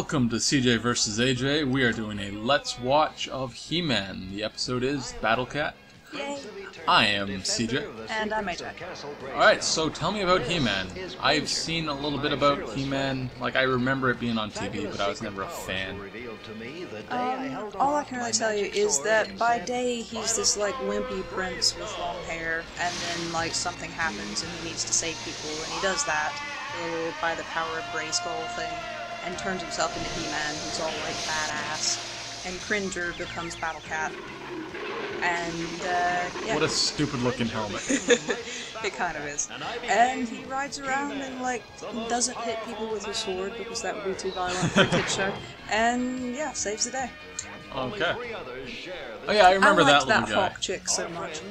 Welcome to CJ vs. AJ. We are doing a Let's Watch of He-Man. The episode is Battlecat. Yay. I am CJ. And I'm AJ. Alright, so tell me about He-Man. I've seen a little bit about He-Man. Like, I remember it being on TV, but I was never a fan. All I can really tell you is that by day he's this like wimpy prince with long hair, and then like something happens and he needs to save people, and he does that by the power of Grayskull thing, and turns himself into He-Man, who's all like badass, and Cringer becomes Battlecat. And, yeah. What a stupid looking helmet. It kind of is. And he rides around and, like, doesn't hit people with his sword because that would be too violent for a kid's show. And, yeah, saves the day. Okay. Oh yeah, I remember that little guy. Hawk chick so much.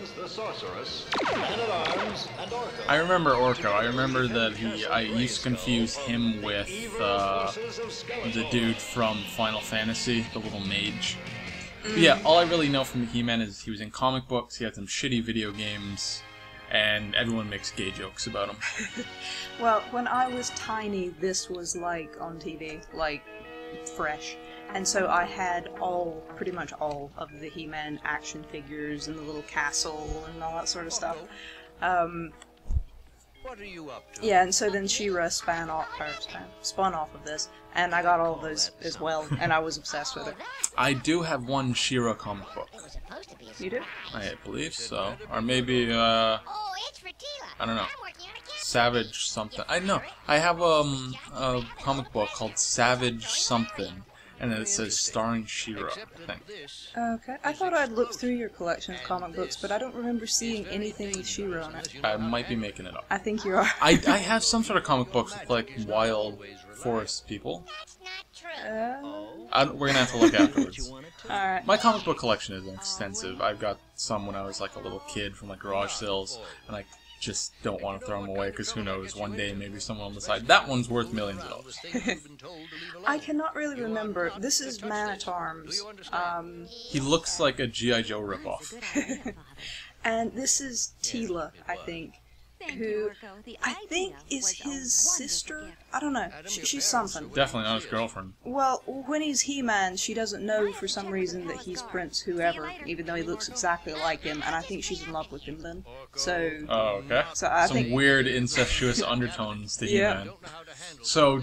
I remember Orko. I remember that I used to confuse him with the dude from Final Fantasy, the little mage. But yeah, all I really know from He-Man is he was in comic books, he had some shitty video games, and everyone makes gay jokes about him. Well, when I was tiny, this was like on TV, like fresh. And so I had pretty much all of the He-Man action figures and the little castle and all that sort of stuff. What are you up to? Yeah, and so then She-Ra spun off of this, and I got all of those as well, and I was obsessed with it. I do have one She-Ra comic book. You do? I believe so. Or maybe, I don't know. Savage something. I have a comic book called Savage something. And then it says starring She-Ra, I think. Okay. I thought I'd looked through your collection of comic books, but I don't remember seeing anything with She-Ra on it. I might be making it up. I think you are. I have some sort of comic books with, like, wild forest people. We're gonna have to look afterwards. Alright. My comic book collection isn't extensive. I've got some when I was, like, a little kid from, like, garage sales, and I just don't want to throw them away, because who knows, one day maybe someone will decide that one's worth millions of dollars. I cannot really remember. This is Man-at-Arms. He looks like a G.I. Joe ripoff. And this is Teela, I think, who I think is his sister? I don't know. She's something. Definitely not his girlfriend. Well, when he's He-Man, she doesn't know for some reason that he's Prince Whoever, even though he looks exactly like him, and I think she's in love with him then. So... Oh, okay. So I Some think... weird incestuous undertones to Yeah. He-Man. So,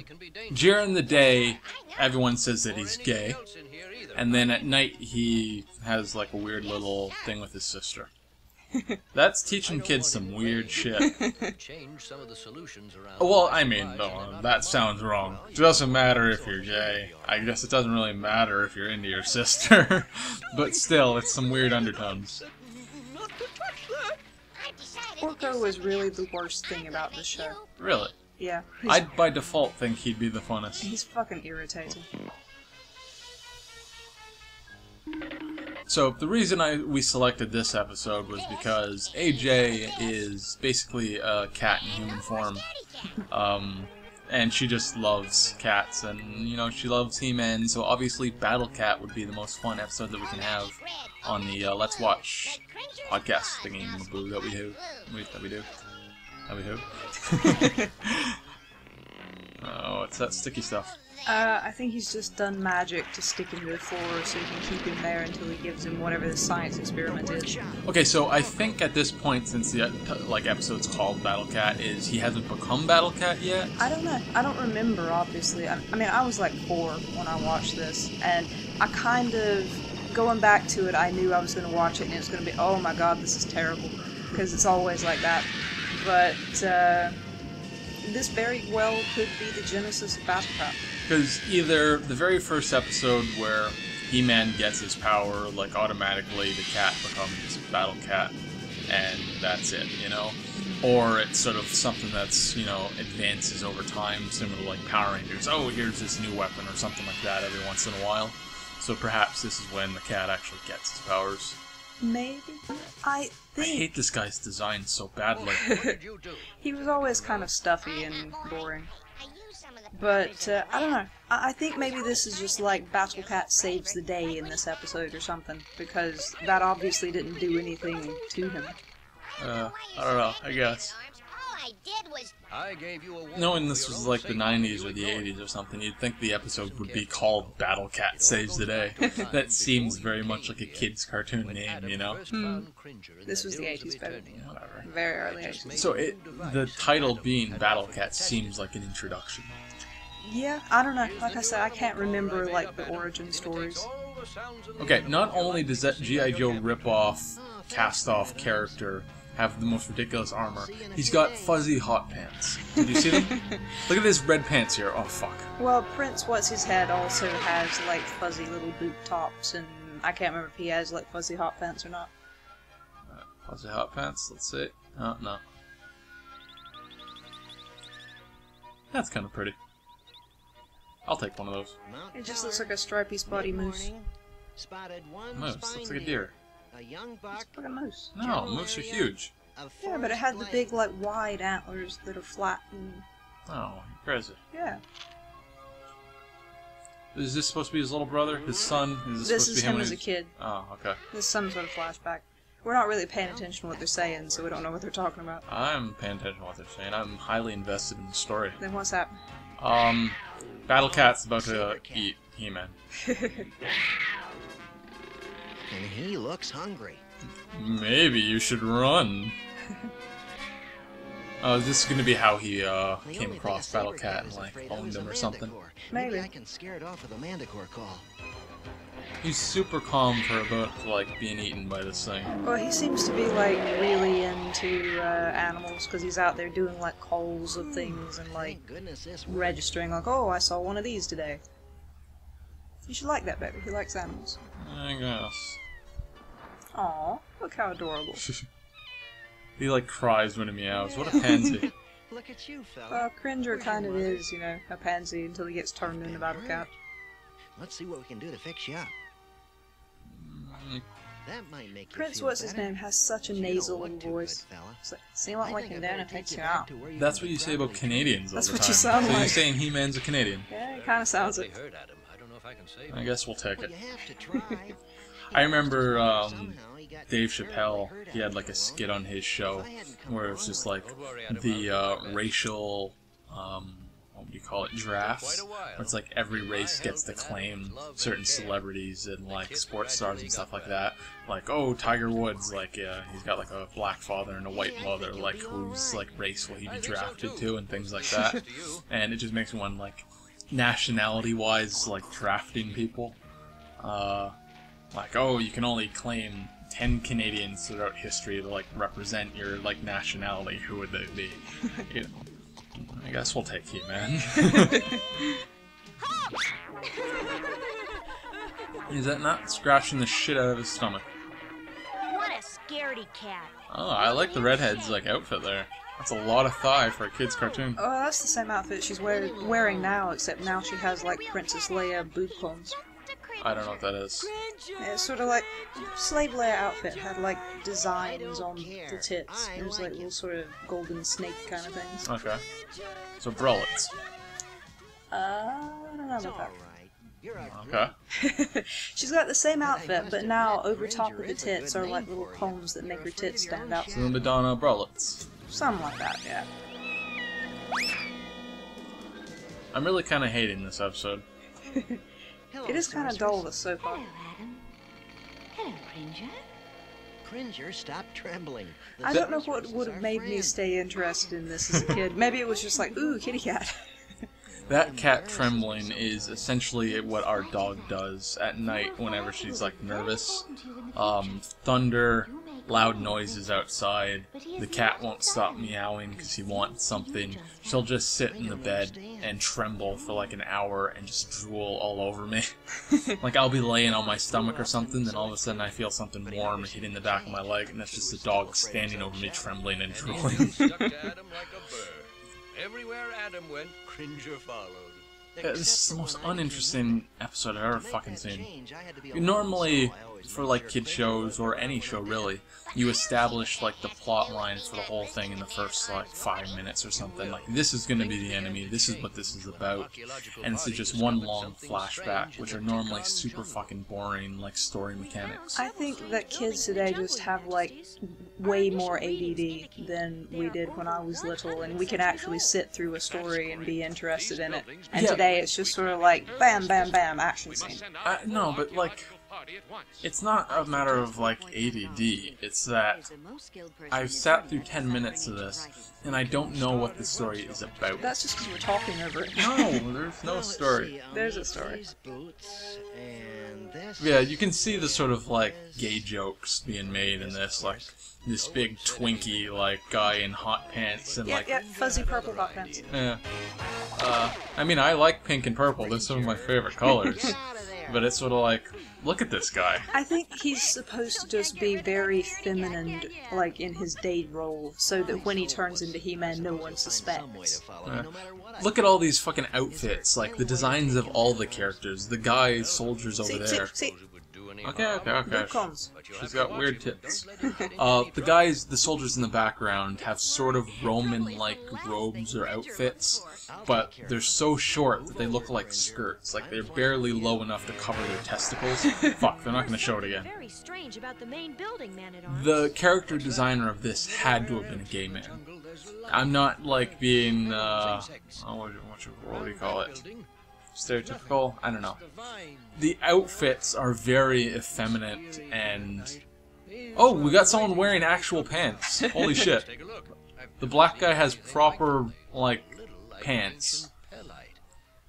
during the day, everyone says that he's gay, and then at night he has like a weird little thing with his sister. That's teaching kids some weird shit. Well, I mean, no, that sounds wrong. It doesn't matter if you're gay. I guess it doesn't really matter if you're into your sister. But still, it's some weird undertones. Orko was really the worst thing about this show. Really? Yeah. I'd by default think he'd be the funnest. He's fucking irritating. So, the reason we selected this episode was because AJ is basically a cat in human form. And she just loves cats, and, you know, she loves He-Man, so obviously Battlecat would be the most fun episode that we can have on the Let's Watch podcast thingy-maboo that we do. Oh, it's that sticky stuff. I think he's just done magic to stick him to the floor so he can keep him there until he gives him whatever the science experiment is. Okay, so I think at this point, since the episode's called Battlecat, is he hasn't become Battlecat yet? I don't know. I don't remember, obviously. I mean, I was like 4 when I watched this, and I kind of, going back to it, I knew I was going to watch it and it was going to be, oh my god, this is terrible, because it's always like that. But, this very well could be the genesis of Battlecat. Because either the very first episode where He-Man gets his power, like automatically the cat becomes Battlecat, and that's it, you know? Or it's sort of something that's, you know, advances over time, similar to like Power Rangers. Oh, here's this new weapon or something like that every once in a while. So perhaps this is when the cat actually gets his powers. Maybe. I hate this guy's design so badly. He was always kind of stuffy and boring. But, I don't know. I think maybe this is just like Battlecat saves the day in this episode or something, because that obviously didn't do anything to him. I don't know, I guess. I did was... I gave you a Knowing this was like the 90s or the 80s or something, you'd think the episode would be called Battlecat Saves the Day. That seems very much like a kid's cartoon name, you know? This was the 80s, but Whatever. very early 80s. So the title being Battlecat seems like an introduction. Yeah, I don't know. Like I said, I can't remember like the origin stories. Okay, not only does that G.I. Joe rip-off, cast-off character have the most ridiculous armor, he's got fuzzy hot pants. Did you see them? Look at this red pants here. Oh, fuck. Well, Prince What's-His-Head also has like fuzzy little boot tops, and I can't remember if he has like fuzzy hot pants or not. Fuzzy hot pants, let's see. Oh, no. That's kind of pretty. I'll take one of those. It just looks like a stripy spotty moose. Moose, looks like a deer. It's like a moose. No, moose are huge. Yeah, but it had the big, like, wide antlers that are flat and... Oh, you're crazy. Yeah. Is this supposed to be his little brother? His son? This is him as a kid. Oh, okay. This is some sort of flashback. We're not really paying attention to what they're saying, so we don't know what they're talking about. I'm paying attention to what they're saying. I'm highly invested in the story. Then what's happening? Battlecat's about to eat He-Man. And he looks hungry. Maybe you should run. Oh, this is gonna be how he came across Battlecat and like owned him or something. Maybe. I can scare it off with a Manticore call. He's super calm for about like being eaten by this thing. Well, he seems to be like really into animals because he's out there doing like calls of things and like Thank goodness this registering like, oh, I saw one of these today. You should like that baby. He likes animals. I guess. Aw, look how adorable. He like cries when he meows. What a pansy. Look at you, fella. Well, Cringer kind of is, you know, a pansy until he gets turned into Battlecat. Let's see what we can do to fix you up. That might make you Prince feel What's-His-Name better. has such a But you nasal don't want to, voice. good fella. It's like, see what I we think can I do better and take takes you back out. to where you That's can what you say proudly about Canadians all That's the what time. you sound So like. you're saying He-Man's a Canadian. Yeah, it kind of sounds it. Heard at him. I don't know if I can save I him. guess we'll take Well, it. you have to try. I remember Somehow he got Dave terribly Chappelle, hurt he had after like a so skit long. on his show If I hadn't come where it along was just with like Don't worry, Adam, the I'll do my best. racial, what would you call it, drafts, Quite a while. where it's like every race I gets to helped claim Adam love certain and care. celebrities and The like kid sports stars gradually and stuff got like better. that. Like, oh, Tiger Woods, like, he's got like a black father and a white Hey, I mother, think you'll like, be whose all right. like race will he I be think so, drafted too. to and things like that. To you. And it just makes me wonder, like, nationality-wise, like, drafting people. Like, oh, you can only claim 10 Canadians throughout history to, like, represent your, like, nationality. Who would they be? You know, I guess we'll take you, man. Is that not scratching the shit out of his stomach? What a scaredy cat. Oh, I like the redhead's, like, outfit there. That's a lot of thigh for a kid's cartoon. Oh, that's the same outfit she's wearing now, except now she has like Princess Leia boob combs. I don't know what that is. Yeah, it's sort of like Slave Leia outfit had like designs on the tits. It was like little sort of golden snake kind of things. Okay. So, bralettes. I don't know It's about all that. right. You're a Okay. She's got the same outfit, but now over top of the tits are like little combs that make her tits stand out. So, Madonna bralettes. Something like that, yeah. I'm really kind of hating this episode. It is kind of dull this so far. Hello, Adam. Hello, Cringer. Cringer, stop trembling. The I don't know Source what is would our have made me friend. stay interested in this as a kid. Maybe it was just like, ooh, kitty cat. That cat trembling is essentially what our dog does at night whenever she's like nervous. Thunder, loud noises outside. The cat won't stop meowing because he wants something. She'll just sit in the bed and tremble for like an hour and just drool all over me. Like I'll be laying on my stomach or something, then all of a sudden I feel something warm hitting the back of my leg, and that's just the dog standing over me trembling and drooling. Stuck to Adam like a burr. Everywhere Adam went, Cringer followed. This is the most uninteresting episode I've ever fucking seen. Normally, for like kid shows, or any show really, you establish like the plot line for the whole thing in the first like 5 minutes or something. Like, this is gonna be the enemy, this is what this is about. And it's just one long flashback, which are normally super fucking boring, like story mechanics. I think that kids today just have like way more ADD than we did when I was little, and we can actually sit through a story and be interested in it. And Yeah. today it's just sort of like bam, bam, bam, action scene. No, but like, it's not a matter of like ADD, it's that I've sat through 10 minutes of this, and I don't know what the story is about. That's just because we're talking over it. No, there's no story. There's a story. Yeah, you can see the sort of like gay jokes being made in this, like this big Twinkie like guy in hot pants and like Fuzzy purple hot pants. yeah. I mean, I like pink and purple. They're some of my favorite colors. But it's sort of like, look at this guy. I think he's supposed to just be very feminine, like in his date role, so that when he turns into He-Man, no one suspects. Look at all these fucking outfits, like the designs of all the characters. The guy soldiers over there. See. Okay. Good comms. She's got weird tits. The soldiers in the background have sort of Roman-like robes or outfits, but they're so short that they look like skirts. Like, they're barely low enough to cover their testicles. Fuck, they're not gonna show it again. Very strange about the main building, Man-at-Arms. The character designer of this had to have been a gay man. I'm not, like, being, what do you call it? Stereotypical? I don't know. The outfits are very effeminate and... Oh, we got someone wearing actual pants. Holy shit. The black guy has proper, like, pants.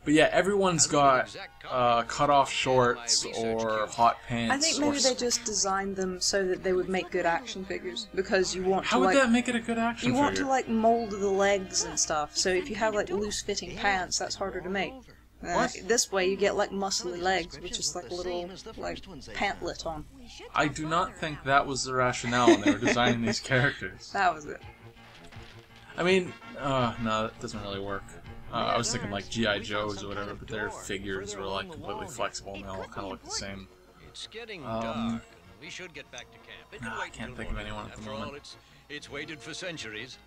But yeah, everyone's got cut-off shorts or hot pants. I think maybe they just designed them so that they would make good action figures, because you want to, How would like... that make it a good action You figure? want to, like, mold the legs and stuff, so if you have, like, loose-fitting pants, that's harder to make. This way you get, like, muscly legs with just, like, a little, like, pantlet on. I do not think that was the rationale when they were designing these characters. That was it. I mean, no, that doesn't really work. I was thinking like G.I. Joes or whatever, but their figures were like completely flexible and they all kind of look the same. It's getting dark. We should get back to camp. I can't think of anyone at the moment. It's waited for centuries.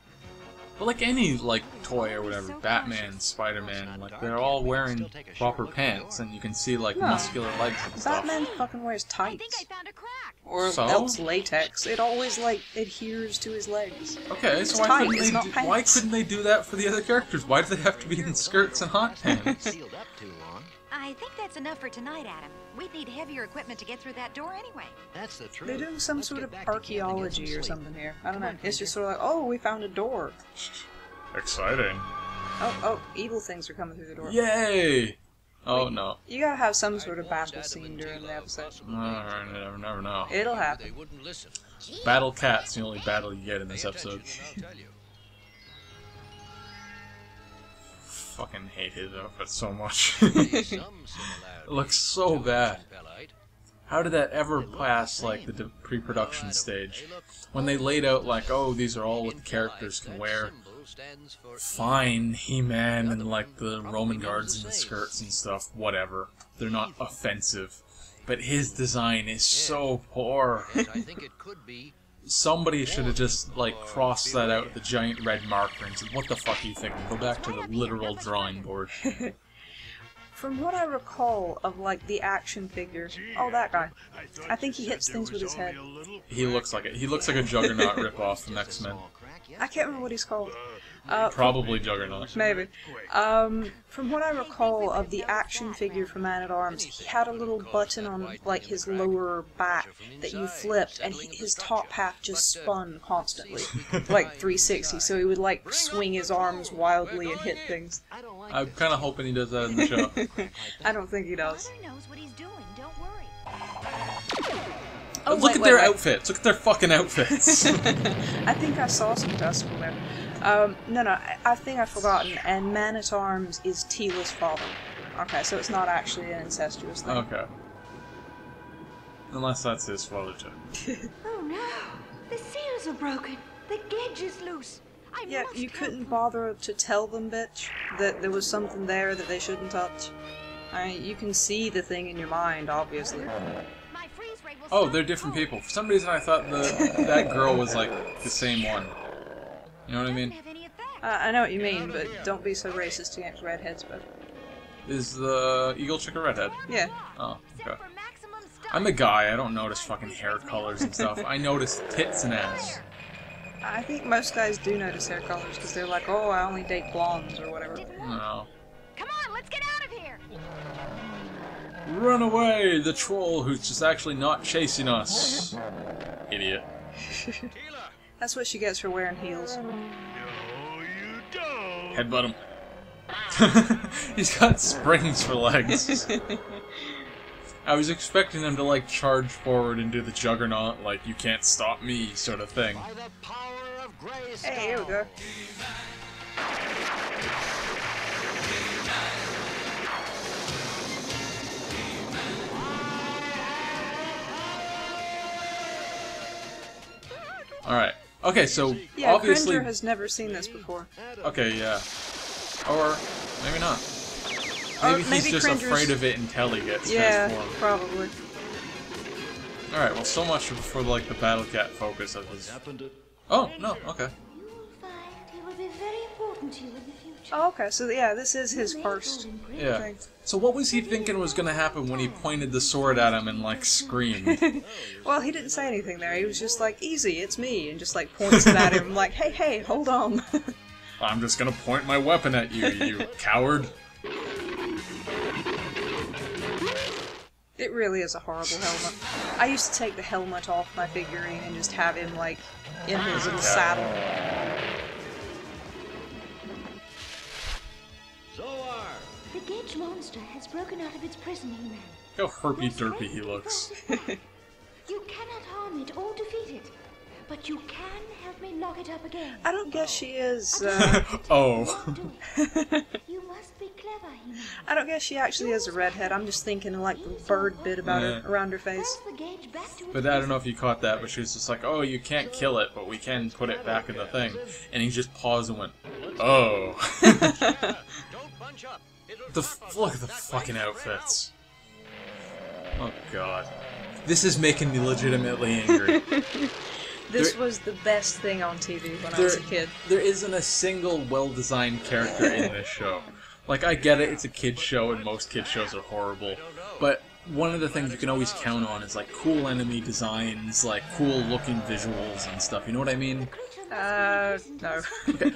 But like any like toy or whatever, Batman, Spider-Man, like they're all wearing proper pants, and you can see like muscular legs and stuff. Batman fucking wears I think tights. I found a crack. Or So? else latex. It always, like, adheres to his legs. Okay, so tight, it's not pants. why couldn't they do that for the other characters? Why do they have to be in skirts and hot pants? Sealed up too long. I think that's enough for tonight, Adam. We'd need heavier equipment to get through that door anyway. That's the truth. They're doing some Let's sort get of back to camp and get some archaeology or sleep. something here. I don't know. It's just sort of like, oh, we found a door. Exciting. Oh, evil things are coming through the door. Yay! Oh no. You gotta have some sort of battle scene during the episode. I never know. It'll happen. They wouldn't listen. Battlecat's the only battle you get in this episode. I'll tell you. Fucking hate his outfit so much. Some similarities It looks so bad. Bellite. How did that ever pass, like, the pre-production stage? When they laid out, like, oh, these are all what the characters can wear. Fine, He-Man and, like, the Roman guards and the skirts and stuff, whatever. They're not offensive. But his design is so poor. I think it could be. Somebody should have just, like, crossed that out with a giant red marker and said, what the fuck are you thinking? Go back to the literal drawing board. From what I recall of, like, the action figure... Oh, that guy. I think he hits things with his head. He looks like it. He looks like a Juggernaut ripoff from X-Men. I can't remember what he's called. Probably Juggernaut. Maybe. From what I recall of the action figure from Man-at-Arms, he had a little button on, like, his lower back that you flipped, and his top half just spun constantly. Like 360, so he would, like, swing his arms wildly and hit things. I'm kind of hoping he does that in the show. I don't think he does. Mother knows what he's doing, don't worry. Oh, Look at their outfits. Look at their fucking outfits. I think I saw some testicle there. No, I think I've forgotten, and Man-at-Arms is Teela's father. Okay, so it's not actually an incestuous thing. Okay. Unless that's his father too. Oh no! The seals are broken. The gauge is loose. I Yeah, must you help. couldn't bother to tell them, bitch, that there was something there that they shouldn't touch. I mean, you can see the thing in your mind, obviously. My freeze ray will Oh, stop they're the different cold. people. For some reason, I thought that girl was like the same one. You know what I Doesn't mean? have any effect. I know what you mean, but don't be so racist against redheads, but... Is the eagle chick a redhead? Yeah. Oh, Set okay. for maximum stun. I'm a guy. I don't notice fucking hair colors and stuff. I notice tits and ass. I think most guys do notice hair colors, because they're like, oh, I only date blondes, or whatever. Didn't work. No. Come on, let's get out of here. Run away, the troll who's just actually not chasing us. Idiot. That's what she gets for wearing heels. Headbutt him. He's got springs for legs. I was expecting him to, like, charge forward and do the juggernaut, like, you can't stop me sort of thing. By the power of Grayskull. Hey, here we go. Alright. Okay, so, Yeah, obviously... Cringer has never seen this before. Okay, yeah. Or, maybe not. Or Maybe he's maybe just Cringer's- afraid of it until he gets Yeah, transformed. probably. Alright, well, so much for, like, the Battlecat focus of his... Oh, no, okay. You will find he will be very important to you in the future. Oh, okay, so yeah, this is his first Yeah. thing. So what was he thinking was gonna happen when he pointed the sword at him and, like, screamed? Well, he didn't say anything there. He was just like, easy, it's me, and just like points it at him like, hey, hold on. I'm just gonna point my weapon at you, you coward. It really is a horrible helmet. I used to take the helmet off my figurine and just have him, like, in his little saddle. Zoar! The Gage monster has broken out of its prison, He-Man. Look how herpy-derpy he looks. You cannot harm it or defeat it, but you can help me lock it up again. I don't guess she is, Oh. Do it. You must be clever, He-Man. I don't guess she actually is a redhead. I'm just thinking of, like, the bird bit about her, Yeah. around her face. Press the Gage back to its But I don't know if you caught that, but she was just like, oh, you can't kill it, but we can put it back in the thing. And he just paused and went, oh. Don't bunch up. It'll Look at the fucking outfits. Oh, God. This is making me legitimately angry. This There- was the best thing on TV when I was a kid. There isn't a single well-designed character in this show. Like, I get it, it's a kid's show, and most kids' shows are horrible. But one of the things you can always count on is, like, cool enemy designs, like, cool-looking visuals and stuff. You know what I mean? No.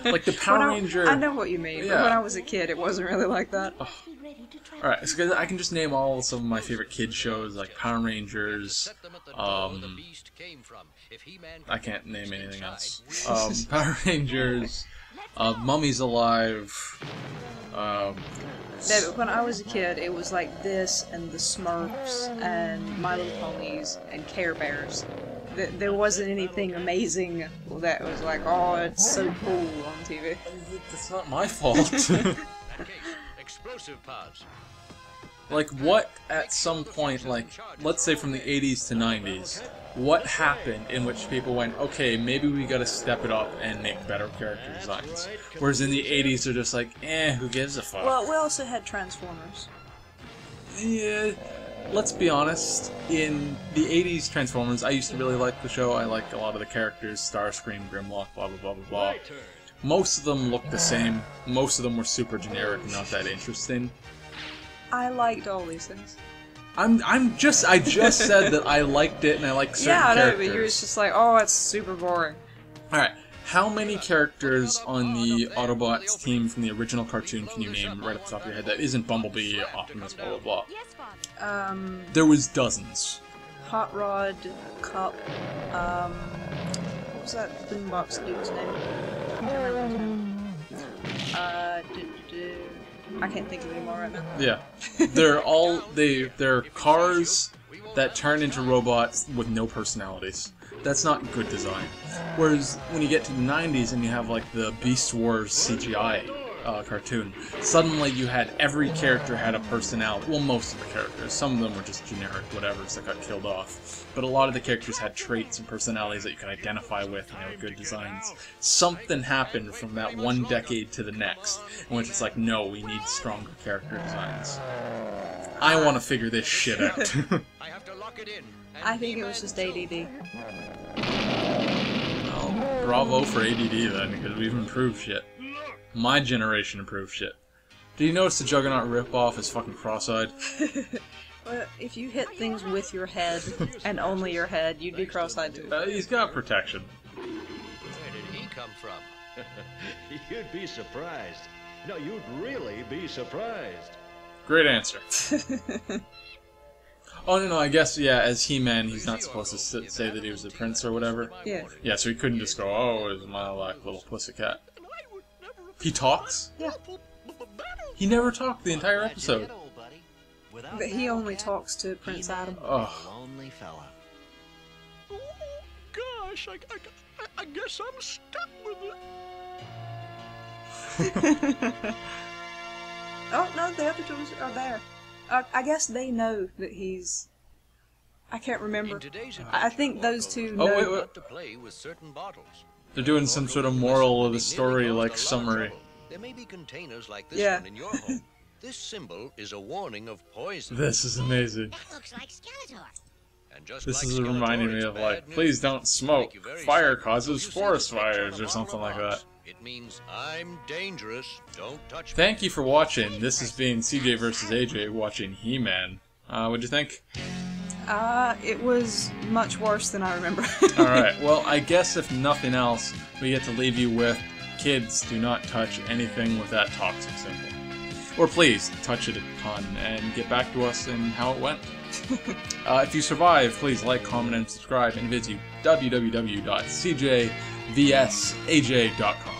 Like, the Power When Ranger... I know what you mean, but Yeah. when I was a kid, it wasn't really like that. be ready to try. Alright, so I can just name all some of my favorite kids' shows, like Power Rangers, set them at the door the um... beast came from. If He-Man I can't name comes anything inside, else. Power Rangers, Mummy's Alive, No, but when I was a kid, it was like this, and the Smurfs, and My Little Ponies, and Care Bears. There wasn't anything amazing that was like, oh, it's so cool on TV. That's not my fault. that case, explosive pods. Like, what at some point, like, let's say from the 80s to 90s, what happened in which people went, okay, maybe we gotta step it up and make better character designs? Whereas in the 80s, they're just like, who gives a fuck? Well, we also had Transformers. Yeah, let's be honest, in the 80s Transformers, I used to really like the show. I liked a lot of the characters, Starscream, Grimlock, blah blah blah blah blah. Most of them looked the same. Most of them were super generic and not that interesting. I liked all these things. I just said that I liked it and I like certain Yeah, I know, characters. but you were just like, oh, it's super boring. Alright, how many characters on the Autobots team from the original cartoon can you name right off the top of your head that isn't Bumblebee, Optimus, blah blah blah? Yes, Father. There was dozens. Hot Rod, Cup, what was that boombox dude's name? I can't think of it anymore right now. Yeah. They're cars that turn into robots with no personalities. That's not good design. Whereas when you get to the 90s and you have like the Beast Wars CGI, cartoon, suddenly you had every character had a personality. Well, most of the characters. Some of them were just generic whatevers that got killed off. But a lot of the characters had traits and personalities that you could identify with, good designs. Something happened from that one decade to the next, in which it's like, no, we need stronger character designs. I want to figure this shit out. I have to lock it in. I think it was just ADD. Well, bravo for ADD then, because we've improved shit. My generation improved shit. Did you notice the Juggernaut ripoff is fucking cross-eyed? Well, if you hit things with your head, and only your head, you'd be cross-eyed too. He's got protection. Where did he come from? You'd be surprised. No, you'd really be surprised. Great answer. Oh, no, I guess, yeah, as He-Man, he's not supposed to say that he was a prince or whatever. Yeah. Yeah, so he couldn't just go, oh, it was my little pussycat. He talks? Yeah. He never talked the entire episode. But he only talks to Prince Adam. Oh. Lonely fella. Oh, gosh, I guess I'm stuck with it. Oh, no, the other two are there. I guess they know that he's... I can't remember. I think those two know. Oh, wait. To play with certain bottles. They're doing some sort of moral of the story, like, summary. There may be containers like this Yeah. one in your home. This symbol is a warning of poison. This is amazing. That looks like Skeletor. And just This like is Skeletor, reminding me it's of, bad like, news. please don't smoke. Make you very Fire sick. causes You see forest this picture on fires the or something bottom like of the that. box? It means I'm dangerous. Don't touch me. Thank you for watching. This has been CJ vs. AJ watching He-Man. What'd you think? It was much worse than I remember. Alright, well, I guess if nothing else, we get to leave you with, kids, do not touch anything with that toxic symbol. Or please, touch it a ton, and get back to us in how it went. If you survive, please like, comment, and subscribe, and visit www.cjvsaj.com.